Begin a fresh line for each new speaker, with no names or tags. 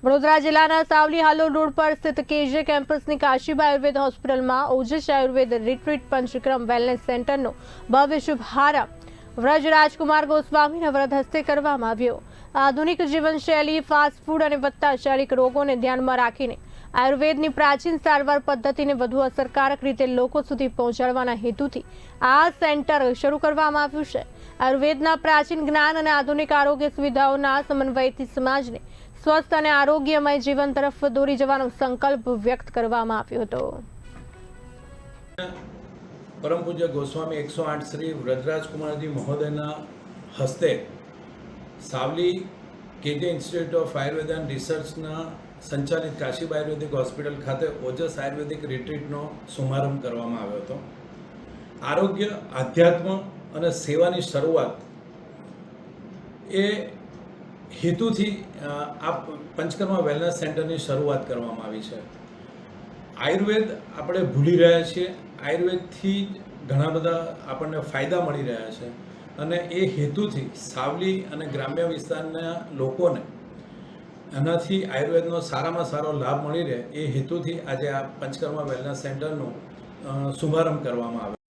વડોદરા જિલ્લાના સાવલી હાલોલ રોડ પર સ્થિત કેજે કેમ્પસની કાશીબા આયુર્વેદ હોસ્પિટલમાં ઓજસ આયુર્વેદ રિટ્રીટ પંચક્રમ વેલનેસ સેન્ટરનો ભવ્ય શુભારંભ વ્રજ રાજકુમાર ગોસ્વામીના વ્રત હસ્તે કરવામાં આવ્યો। આધુનિક જીવનશૈલી, ફાસ્ટ ફૂડ અને વધતા શારીરિક રોગોને ધ્યાનમાં રાખીને આયુર્વેદની પ્રાચીન સારવાર પદ્ધતિને વધુ અસરકારક રીતે લોકો સુધી પહોંચાડવાના હેતુથી આ સેન્ટર શરૂ કરવામાં આવ્યું છે। આયુર્વેદના પ્રાચીન જ્ઞાન અને આધુનિક આરોગ્ય સુવિધાઓના સમન્વયથી સમાજને સ્વસ્થ અને આરોગ્યમય જીવન તરફ દોરી જવાનો સંકલ્પ વ્યક્ત કરવામાં આવ્યો હતો।
परम पूज्य गोस्वामी 108 श्री व्रजराज कुमार जी महोदयना हस्ते Savli KJ institute of Ayurveda and रिसर्चना संचालित काशीबा आयुर्वेदिक हॉस्पिटल खाते ओजस आयुर्वेदिक रिट्रीटनो शुभारंभ करवामां आव्यो हतो। आरोग्य, आध्यात्म अने सेवानी शरूआत ए हेतुथी आ पंचकर्मा वेलनेस सेंटरनी शरूआत करवामां आवी छे। आयुर्वेद આપણે ભૂલી રહ્યા છીએ। આયુર્વેદથી ઘણા બધા આપણને ફાયદા મળી રહ્યા છે અને એ હેતુથી સાવલી અને ગ્રામ્ય વિસ્તારના લોકોને એનાથી આયુર્વેદનો સારામાં સારો લાભ મળી રહે એ હેતુથી આજે આ પંચકર્મા વેલનેસ સેન્ટરનો શુભારંભ કરવામાં આવ્યો।